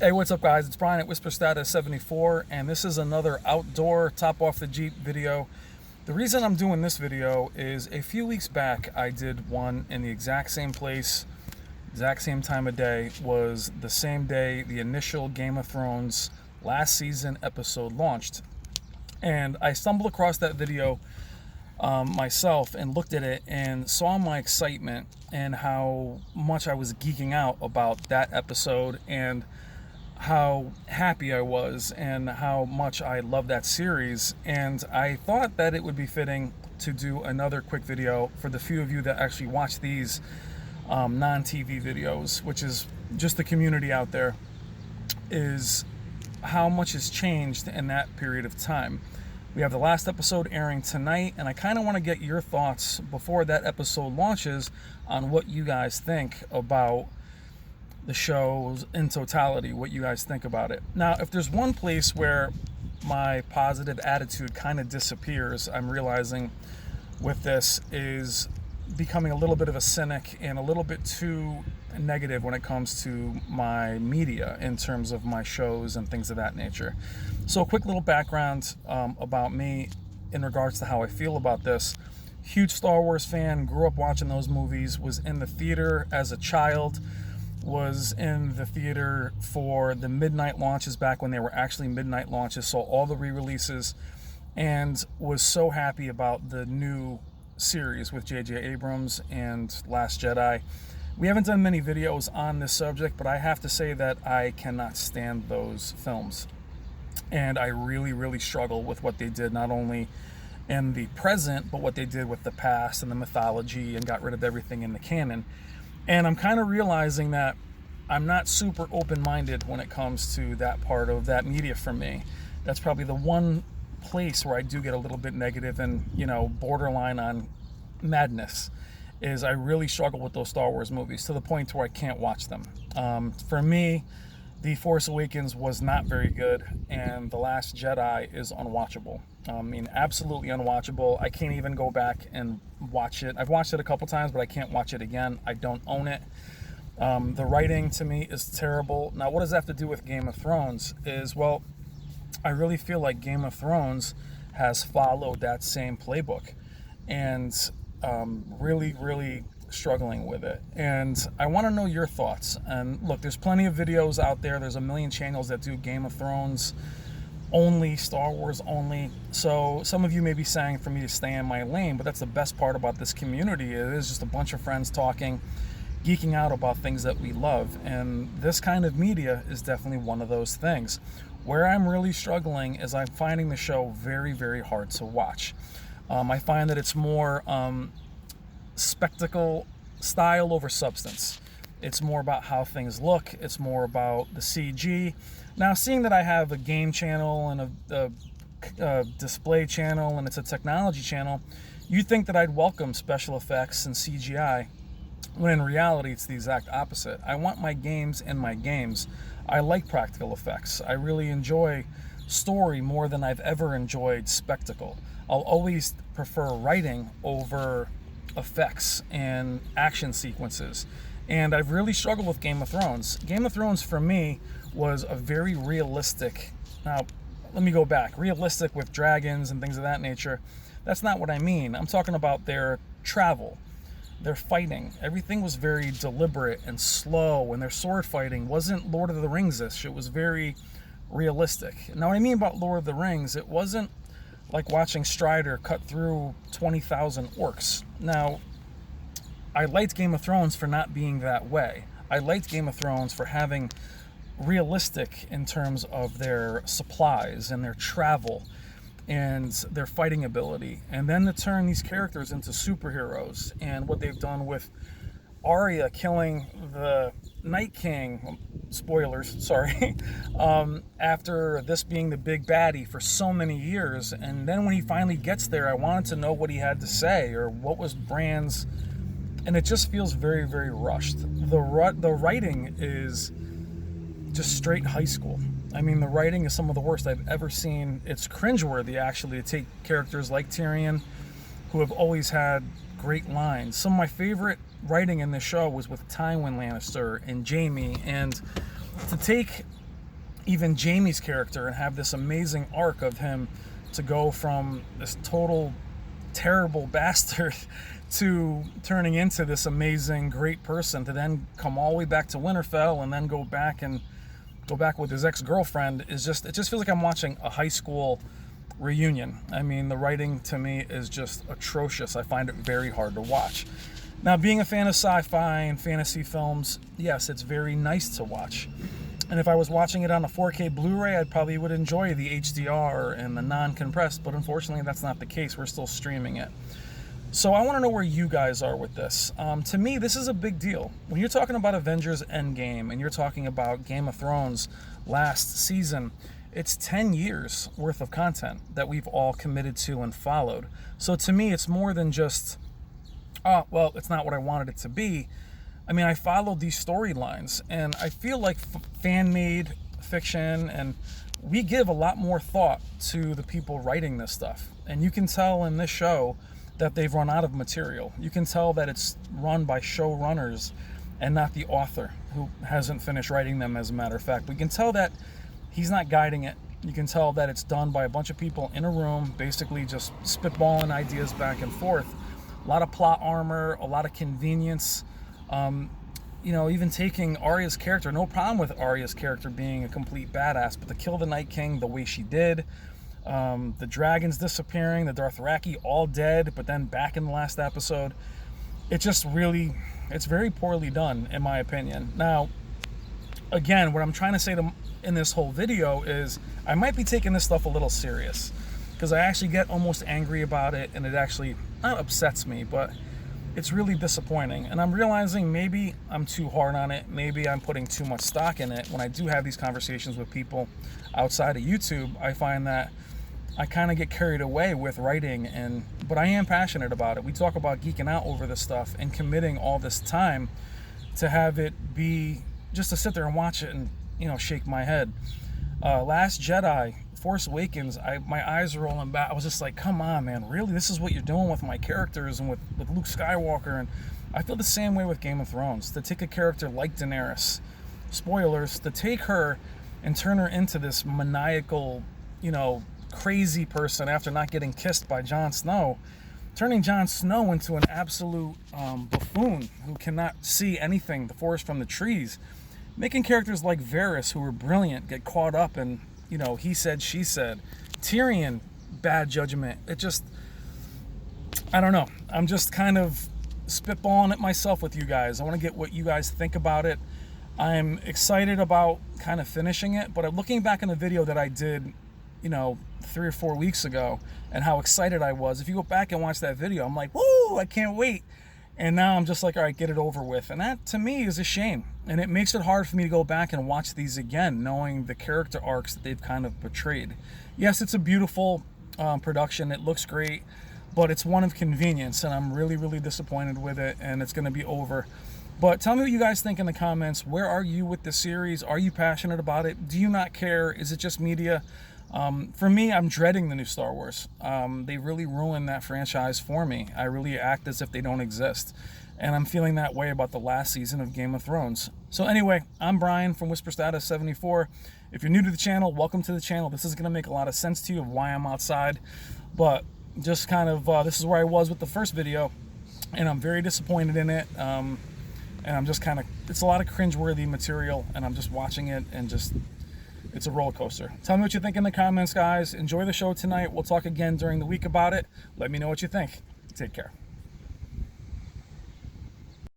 Hey, what's up, guys? It's Brian at Whisper Status 74, and this is another outdoor top off the Jeep video. The reason I'm doing this video is a few weeks back I did one in the exact same place, exact same time of day. Was the same day the initial Game of Thrones last season episode launched, and I stumbled across that video myself and looked at it and saw my excitement and how much I was geeking out about that episode and how happy I was and how much I love that series. And I thought that it would be fitting to do another quick video for the few of you that actually watch these non-TV videos, which is just the community out there, is how much has changed in that period of time. We have the last episode airing tonight, and I kind of want to get your thoughts before that episode launches on what you guys think about the shows in totality, what you guys think about it. Now, if there's one place where my positive attitude kind of disappears, I'm realizing with this, is becoming a little bit of a cynic and a little bit too negative when it comes to my media in terms of my shows and things of that nature. So a quick little background about me in regards to how I feel about this. Huge Star Wars fan, grew up watching those movies, was in the theater as a child, was in the theater for the midnight launches back when they were actually midnight launches, saw all the re-releases, and was so happy about the new series with J.J. Abrams and Last Jedi. We haven't done many videos on this subject, but I have to say that I cannot stand those films. And I really, really struggle with what they did, not only in the present, but what they did with the past and the mythology, and got rid of everything in the canon. And I'm kind of realizing that I'm not super open-minded when it comes to that part of that media for me. That's probably the one place where I do get a little bit negative and, borderline on madness, is I really struggle with those Star Wars movies to the point where I can't watch them. For me, The Force Awakens was not very good, and The Last Jedi is unwatchable. Absolutely unwatchable. I can't even go back and watch it. I've watched it a couple times, but I can't watch it again. I don't own it. The writing to me is terrible. Now, what does that have to do with Game of Thrones? Well, I really feel like Game of Thrones has followed that same playbook, and really, really struggling with it. And I want to know your thoughts. And look, there's plenty of videos out there. There's a million channels that do Game of Thrones only, Star Wars only. So some of you may be saying for me to stay in my lane, but that's the best part about this community. It is just a bunch of friends talking, geeking out about things that we love. And this kind of media is definitely one of those things. Where I'm really struggling is I'm finding the show very, very hard to watch. I find that it's more spectacle style over substance. It's more about how things look. It's more about the CG. Now, seeing that I have a game channel and a display channel, and it's a technology channel, you'd think that I'd welcome special effects and CGI, when in reality it's the exact opposite. I want my games in my games. I like practical effects. I really enjoy story more than I've ever enjoyed spectacle. I'll always prefer writing over effects and action sequences. And I've really struggled with Game of Thrones. Game of Thrones for me was a very realistic, now let me go back, realistic with dragons and things of that nature. That's not what I mean. I'm talking about their travel, their fighting. Everything was very deliberate and slow, and their sword fighting wasn't Lord of the Rings-ish. It was very realistic. Now, what I mean about Lord of the Rings, it wasn't like watching Strider cut through 20,000 orcs. Now, I liked Game of Thrones for not being that way. I liked Game of Thrones for having realistic in terms of their supplies and their travel and their fighting ability. And then to turn these characters into superheroes, and what they've done with Arya killing the Night King, spoilers, sorry, after this being the big baddie for so many years. And then when he finally gets there, I wanted to know what he had to say, or what was Bran's, and it just feels very, very rushed. The writing is just straight high school. I mean, the writing is some of the worst I've ever seen. It's cringeworthy, actually, to take characters like Tyrion, who have always had great lines. Some of my favorite writing in this show was with Tywin Lannister and Jaime, and to take even Jamie's character and have this amazing arc of him to go from this total terrible bastard to turning into this amazing great person, to then come all the way back to Winterfell and then go back with his ex-girlfriend. It just feels like I'm watching a high school reunion. I mean, the writing to me is just atrocious. I find it very hard to watch. Now, being a fan of sci-fi and fantasy films, yes, it's very nice to watch. And if I was watching it on a 4K Blu-ray, I probably would enjoy the HDR and the non-compressed, but unfortunately that's not the case. We're still streaming it. So I want to know where you guys are with this. To me, this is a big deal. When you're talking about Avengers Endgame and you're talking about Game of Thrones last season, it's 10 years worth of content that we've all committed to and followed. So to me, it's more than just, oh, well, it's not what I wanted it to be. I mean, I followed these storylines, and I feel like fan-made fiction, and we give a lot more thought to the people writing this stuff. And you can tell in this show that they've run out of material. You can tell that it's run by showrunners and not the author, who hasn't finished writing them, as a matter of fact. We can tell that he's not guiding it. You can tell that it's done by a bunch of people in a room, basically just spitballing ideas back and forth. A lot of plot armor, a lot of convenience. Even taking Arya's character, no problem with Arya's character being a complete badass, but to kill the Night King the way she did, the dragons disappearing, the Dothraki all dead, but then back in the last episode, it's very poorly done, in my opinion. Now, again, what I'm trying to say in this whole video is I might be taking this stuff a little serious, because I actually get almost angry about it, and it actually not upsets me, but it's really disappointing. And I'm realizing maybe I'm too hard on it. Maybe I'm putting too much stock in it. When I do have these conversations with people outside of YouTube, I find that I kind of get carried away with writing, but I am passionate about it. We talk about geeking out over this stuff and committing all this time to have it be just to sit there and watch it and, shake my head. Last Jedi, Force Awakens, my eyes were rolling back. I was just like, come on, man, really? This is what you're doing with my characters and with Luke Skywalker? And I feel the same way with Game of Thrones. To take a character like Daenerys, spoilers, to take her and turn her into this maniacal, crazy person after not getting kissed by Jon Snow, turning Jon Snow into an absolute buffoon who cannot see anything, the forest from the trees, making characters like Varys, who were brilliant, get caught up in, he said, she said. Tyrion, bad judgment. I don't know. I'm just kind of spitballing it myself with you guys. I want to get what you guys think about it. I'm excited about kind of finishing it, but I'm looking back on the video that I did, 3 or 4 weeks ago, and how excited I was. If you go back and watch that video, I'm like, woo, I can't wait. And now I'm just like, all right, get it over with. And that, to me, is a shame. And it makes it hard for me to go back and watch these again, knowing the character arcs that they've kind of portrayed. Yes, it's a beautiful production. It looks great, but it's one of convenience, and I'm really, really disappointed with it, and it's going to be over. But tell me what you guys think in the comments. Where are you with the series? Are you passionate about it? Do you not care? Is it just media? For me, I'm dreading the new Star Wars. They really ruined that franchise for me. I really act as if they don't exist. And I'm feeling that way about the last season of Game of Thrones. So anyway, I'm Brian from Whisper Status 74. If you're new to the channel, welcome to the channel. This is going to make a lot of sense to you of why I'm outside. But just kind of, this is where I was with the first video. And I'm very disappointed in it. And I'm just kind of, it's a lot of cringeworthy material. And I'm just watching it and just, it's a roller coaster. Tell me what you think in the comments, guys. Enjoy the show tonight. We'll talk again during the week about it. Let me know what you think. Take care.